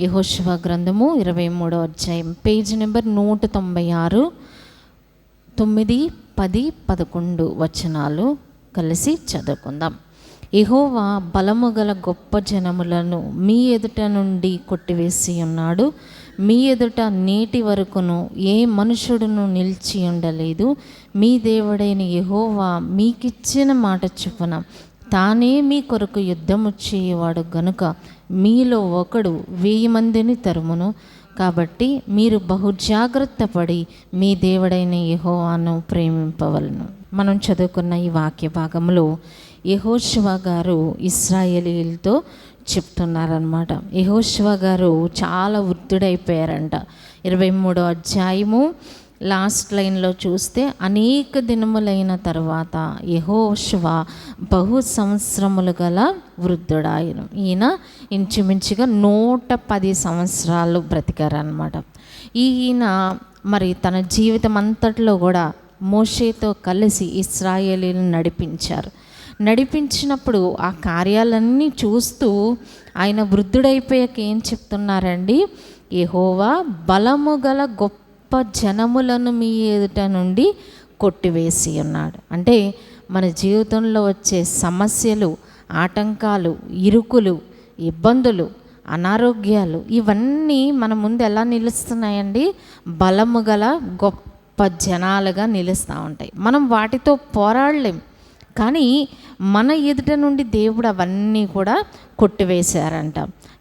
యెహోషువ గ్రంథము 23వ అధ్యాయం, పేజీ నెంబర్ 196, 9, 10, 11 వచనాలు కలిసి చదువుకుందాం. యెహోవా బలము గల గొప్ప జనములను మీ ఎదుట నుండి కొట్టివేసి ఉన్నాడు. మీ ఎదుట నేటి వరకును ఏ మనుషుడును నిలిచి ఉండలేదు. మీ దేవుడైన యెహోవా మీకిచ్చిన మాట చొప్పున తానే మీ కొరకు యుద్ధము చేయవాడు గనుక మీలో ఒకడు 1000 మందిని తరుమును. కాబట్టి మీరు బహుజాగ్రత్త పడి మీ దేవుడైన యెహోవాను ప్రేమింపవలను. మనం చదువుకున్న ఈ వాక్య భాగంలో యెహోషువ గారు ఇశ్రాయేలీయులతో చెప్తున్నారనమాట. యెహోషువ గారు చాలా వృద్ధుడైపోయారంట. 23వ అధ్యాయము లాస్ట్ లైన్లో చూస్తే, అనేక దినములైన తర్వాత యెహోషువ బహు సంవత్సరములు గల వృద్ధుడాయను. ఈయన ఇంచుమించుగా 110 సంవత్సరాలు బ్రతికారనమాట. ఈయన మరి తన జీవితం అంతట్లో కూడా మోషేతో కలిసి ఇశ్రాయేలీయులను నడిపించినప్పుడు ఆ కార్యాలన్నీ చూస్తూ ఆయన వృద్ధుడైపోయాక ఏం చెప్తున్నారండి? యెహోవా బలము గల గొప్ప జనములను మీ ఎదుట నుండి కొట్టివేసి ఉన్నాడు. అంటే మన జీవితంలో వచ్చే సమస్యలు, ఆటంకాలు, ఇరుకులు, ఇబ్బందులు, అనారోగ్యాలు ఇవన్నీ మన ముందు ఎలా నిలుస్తున్నాయండి? బలము గల గొప్ప జనాలుగా నిలుస్తూ ఉంటాయి. మనం వాటితో పోరాడలేం, కానీ మన ఎదుట నుండి దేవుడు అవన్నీ కూడా కొట్టివేశారంట.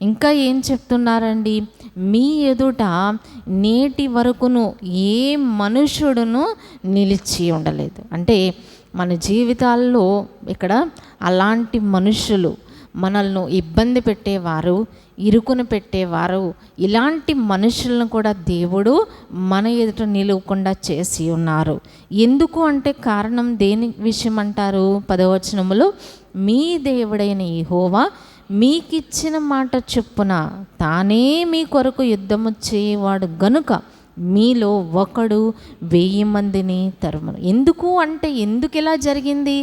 ఇంకా ఏం చెప్తున్నారండి? మీ ఎదుట నేటి వరకును ఏ మనుషుడును నిలిచి ఉండలేదు. అంటే మన జీవితాల్లో ఇక్కడ అలాంటి మనుషులు, మనల్ని ఇబ్బంది పెట్టేవారు, ఇరుకును పెట్టేవారు, ఇలాంటి మనుషులను కూడా దేవుడు మన ఎదుట నిలవకుండా చేసి ఉన్నారు. ఎందుకు అంటే కారణం దేని విషయం అంటారు? 10వ వచనములో, మీ దేవుడైన యెహోవా మీకిచ్చిన మాట చొప్పున తానే మీ కొరకు యుద్ధము చేయవాడు గనుక మీలో ఒకడు 1000 మందిని తరుమును. ఎందుకు అంటే ఎందుకు ఇలా జరిగింది?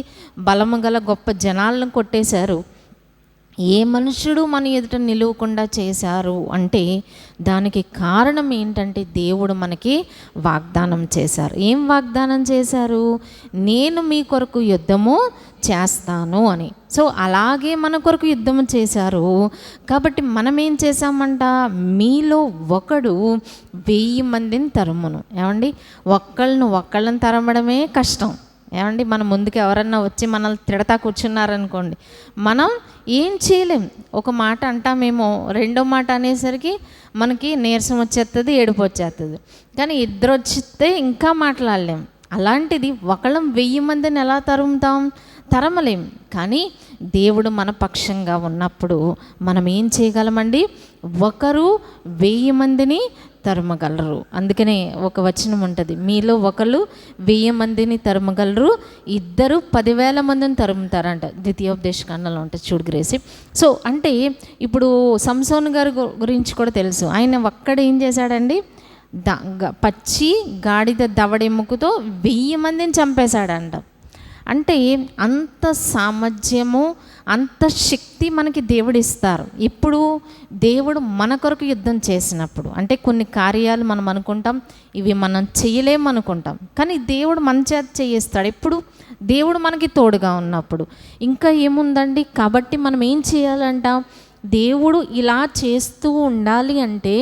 బలము గల గొప్ప జనాలను కొట్టేశారు, ఏ మనుషుడు మన ఎదుట నిలవకుండా చేశారు అంటే దానికి కారణం ఏంటంటే దేవుడు మనకి వాగ్దానం చేశారు. ఏం వాగ్దానం చేశారు? నేను మీ కొరకు యుద్ధము చేస్తాను అని. సో అలాగే మన కొరకు యుద్ధము చేశారు. కాబట్టి మనం ఏం చేశామంట? మీలో ఒకడు 1000 మందిని తరుమును. ఏమండి, ఒక్కళ్ళని తరమడమే కష్టం. ఏమండి, మన ముందుకు ఎవరన్నా వచ్చి మనల్ని తిడతా కూర్చున్నారనుకోండి, మనం ఏం చేయలేం. ఒక మాట అంటామేమో, రెండో మాట అనేసరికి మనకి నీరసం వచ్చేస్తుంది, ఏడుపు వచ్చేస్తుంది. కానీ ఇద్దరు వచ్చితే ఇంకా మాట్లాడలేం. అలాంటిది ఒకళ్ళం 1000 మందిని ఎలా తరమలేం. కానీ దేవుడు మన పక్షంగా ఉన్నప్పుడు మనం ఏం చేయగలమండి? ఒకరు 1000 మందిని తరుమగలరు. అందుకనే ఒక వచనం ఉంటుంది, మీలో ఒకళ్ళు 1000 మందిని తరుమగలరు, ఇద్దరు 10,000 మందిని తరుముతారంట. ద్వితీయోపదేశకాండంలో ఉంటుంది, చూడు గ్రేసి. సో అంటే ఇప్పుడు సంసోను గారి గురించి కూడా తెలుసు. ఆయన ఒక్కడ ఏం చేశాడండి? పచ్చి గాడిద దవడెముకతో 1000 మందిని చంపేశాడంట. అంటే అంత సామర్థ్యము, అంత శక్తి మనకి దేవుడు ఇస్తారు. ఇప్పుడు దేవుడు మన కొరకు యుద్ధం చేసినప్పుడు, అంటే కొన్ని కార్యాలు మనం అనుకుంటాం ఇవి మనం చేయలేమనుకుంటాం, కానీ దేవుడు మన చేత చేయిస్తాడు. ఇప్పుడు దేవుడు మనకి తోడుగా ఉన్నప్పుడు ఇంకా ఏముందండి? కాబట్టి మనం ఏం చేయాలంట? దేవుడు ఇలా చేస్తూ ఉండాలి అంటే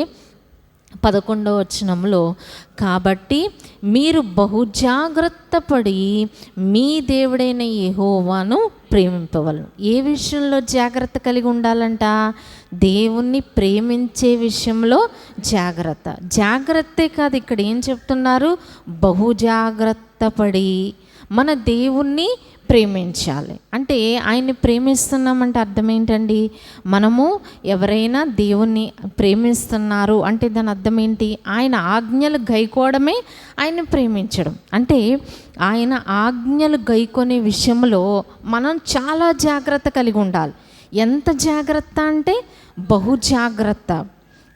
11వ వచనంలో, కాబట్టి మీరు బహుజాగ్రత్త పడి మీ దేవుడైన యెహోవాను ప్రేమింపవలను. ఏ విషయంలో జాగ్రత్త కలిగి ఉండాలంట? దేవుణ్ణి ప్రేమించే విషయంలో జాగ్రత్తే కాదు, ఇక్కడ ఏం చెప్తున్నారు? బహుజాగ్రత్త పడి మన దేవుణ్ణి ప్రేమించాలి. అంటే ఆయన్ని ప్రేమిస్తున్నామంటే అర్థం ఏంటండి? మనము ఎవరైనా దేవుణ్ణి ప్రేమిస్తున్నారు అంటే దాని అర్థం ఏంటి? ఆయన ఆజ్ఞలు గైకోవడమే ఆయన్ని ప్రేమించడం. అంటే ఆయన ఆజ్ఞలు గైకొనే విషయంలో మనం చాలా జాగ్రత్త కలిగి ఉండాలి. ఎంత జాగ్రత్త అంటే బహుజాగ్రత్త.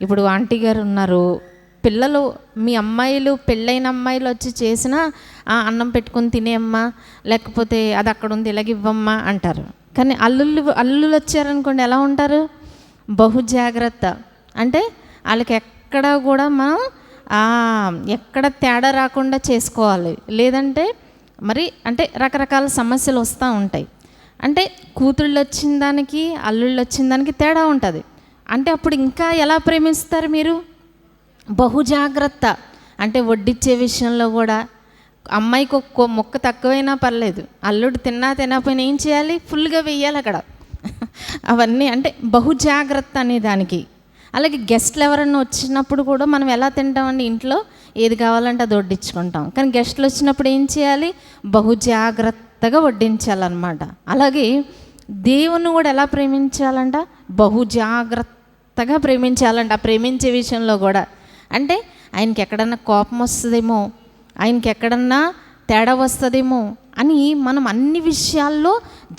ఇప్పుడు ఆంటీ గారు ఉన్నారు, పిల్లలు, మీ అమ్మాయిలు, పెళ్ళైన అమ్మాయిలు వచ్చి చేసిన అన్నం పెట్టుకొని తినేమ్మా, లేకపోతే అది అక్కడ ఉంది ఇలాగివ్వమ్మా అంటారు. కానీ అల్లుళ్ళు వచ్చారనుకోండి, ఎలా ఉంటారు? బహుజాగ్రత్త. అంటే వాళ్ళకి ఎక్కడ కూడా మనం ఎక్కడ తేడా రాకుండా చేసుకోవాలి. లేదంటే మరి అంటే రకరకాల సమస్యలు వస్తూ ఉంటాయి. అంటే కూతుళ్ళు వచ్చిన దానికి అల్లుళ్ళు వచ్చిన దానికి తేడా ఉంటుంది. అంటే అప్పుడు ఇంకా ఎలా ప్రేమిస్తారు మీరు? బహుజాగ్రత్త. అంటే వడ్డిచ్చే విషయంలో కూడా అమ్మాయికి ఒక్క మొక్క తక్కువైనా పర్లేదు, అల్లుడు తినకపోయినా ఏం చేయాలి? ఫుల్గా వెయ్యాలి అక్కడ. అవన్నీ అంటే బహుజాగ్రత్త అనే దానికి. అలాగే గెస్ట్లు ఎవరన్నా వచ్చినప్పుడు కూడా మనం ఎలా తింటామండి? ఇంట్లో ఏది కావాలంటే అది వడ్డించుకుంటాం. కానీ గెస్ట్లు వచ్చినప్పుడు ఏం చేయాలి? బహుజాగ్రత్తగా వడ్డించాలన్నమాట. అలాగే దేవుని కూడా ఎలా ప్రేమించాలంట? బహుజాగ్రత్తగా ప్రేమించాలంట. ఆ ప్రేమించే విషయంలో కూడా అంటే ఆయనకి ఎక్కడన్నా కోపం వస్తుందేమో, ఆయనకి ఎక్కడన్నా తేడా వస్తుందేమో అని మనం అన్ని విషయాల్లో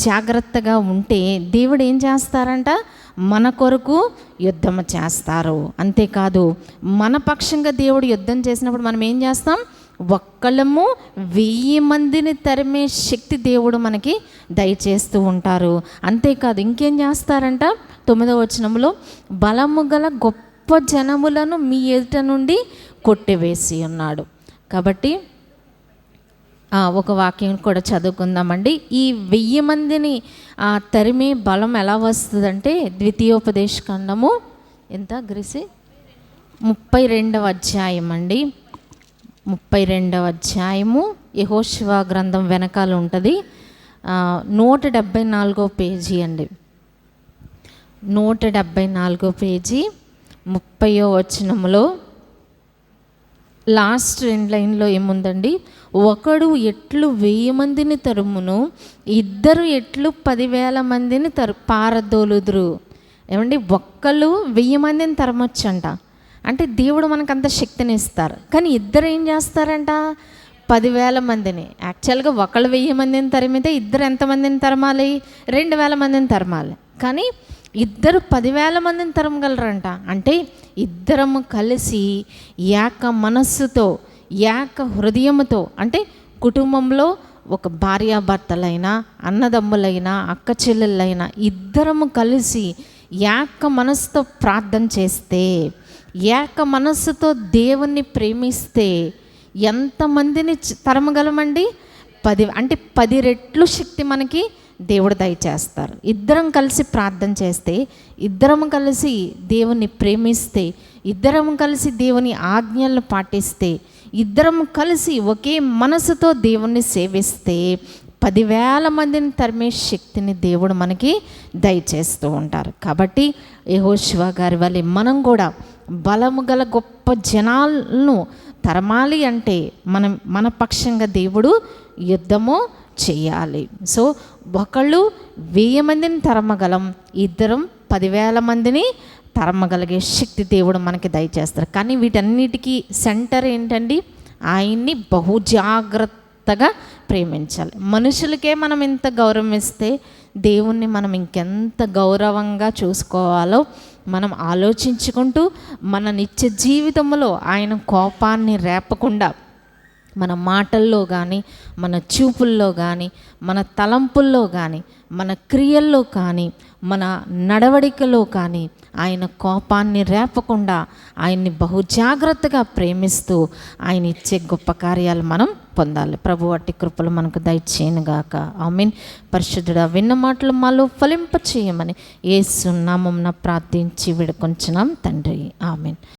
జాగ్రత్తగా ఉంటే దేవుడు ఏం చేస్తారంట? మన కొరకు యుద్ధం చేస్తారు. అంతేకాదు మన పక్షంగా దేవుడు యుద్ధం చేసినప్పుడు మనం ఏం చేస్తాం? ఒక్కళ్ళము 1000 మందిని తరిమే శక్తి దేవుడు మనకి దయచేస్తూ ఉంటారు. అంతేకాదు ఇంకేం చేస్తారంట? 9వ వచనంలో బలము గల గొప్ప జనములను మీ ఎదుట నుండి కొట్టివేసి ఉన్నాడు. కాబట్టి ఒక వాక్యం కూడా చదువుకుందామండి. ఈ 1000 మందిని తరిమే బలం ఎలా వస్తుందంటే ద్వితీయోపదేశ ఖండము ఎంత గ్రీసి 32వ అధ్యాయం అండి. 32వ అధ్యాయము యెహోషువ గ్రంథం వెనకాల ఉంటుంది. 174వ పేజీ అండి. 174వ పేజీ 30వ వచనంలో లాస్ట్ 2 లైన్లో ఏముందండి? ఒకడు ఎట్లు 1000 మందిని తరుమును, ఇద్దరు ఎట్లు 10,000 మందిని పారదోలుదురు. ఏమండి? ఒక్కళ్ళు 1000 మందిని తరమొచ్చంట. అంటే దేవుడు మనకు అంత శక్తిని ఇస్తారు. కానీ ఇద్దరు ఏం చేస్తారంట? 10,000 మందిని. యాక్చువల్గా ఒకళ్ళు 1000 మందిని తరిమితే ఇద్దరు ఎంతమందిని తరమాలి? 2,000 మందిని తరమాలి. కానీ ఇద్దరు 10,000 మందిని తరమగలరంట. అంటే ఇద్దరము కలిసి ఏక మనస్సుతో, ఏక హృదయముతో, అంటే కుటుంబంలో ఒక భార్యాభర్తలైనా, అన్నదమ్ములైనా, అక్క చెల్లెళ్ళైనా ఇద్దరము కలిసి ఏక మనస్సుతో ప్రార్థన చేస్తే, ఏక మనస్సుతో దేవుణ్ణి ప్రేమిస్తే ఎంతమందిని తరమగలమండి? 10. అంటే 10 రెట్లు శక్తి మనకి దేవుడు దయచేస్తారు. ఇద్దరం కలిసి ప్రార్థన చేస్తే, ఇద్దరం కలిసి దేవుని ప్రేమిస్తే, ఇద్దరం కలిసి దేవుని ఆజ్ఞలను పాటిస్తే, ఇద్దరం కలిసి ఒకే మనసుతో దేవుణ్ణి సేవిస్తే 10,000 మందిని తరిమే శక్తిని దేవుడు మనకి దయచేస్తూ ఉంటారు. కాబట్టి యెహోషువ గారి వలె మనం కూడా బలము గల గొప్ప జనాలను తరమాలి అంటే మన పక్షంగా దేవుడు యుద్ధము చేయాలి. సో ఒకళ్ళు 1000 మందిని తరమగలం, ఇద్దరం 10,000 మందిని తరమగలిగే శక్తి దేవుడు మనకి దయచేస్తారు. కానీ వీటన్నిటికీ సెంటర్ ఏంటండి? ఆయన్ని బహుజాగ్రత్తగా ప్రేమించాలి. మనుషులకే మనం ఇంత గౌరవం ఇస్తే దేవుణ్ణి మనం ఇంకెంత గౌరవంగా చూసుకోవాలో మనం ఆలోచించుకుంటూ మన నిత్య జీవితంలో ఆయన కోపాన్ని రేపకుండా మన మాటల్లో కానీ, మన చూపుల్లో కానీ, మన తలంపుల్లో కానీ, మన క్రియల్లో కానీ, మన నడవడికలో కానీ ఆయన కోపాన్ని రేపకుండా ఆయన్ని బహుజాగ్రత్తగా ప్రేమిస్తూ ఆయన ఇచ్చే గొప్ప కార్యాలు మనం పొందాలి. ప్రభు అట్టి కృపలు మనకు దయచేయనుగాక. ఆమేన్. పరిశుద్ధుడా, విన్న మాటలు మాలో ఫలింప చేయమని యేసు నామమున ప్రార్థించి వేడుకొంచున్నాం తండ్రి. ఆమేన్.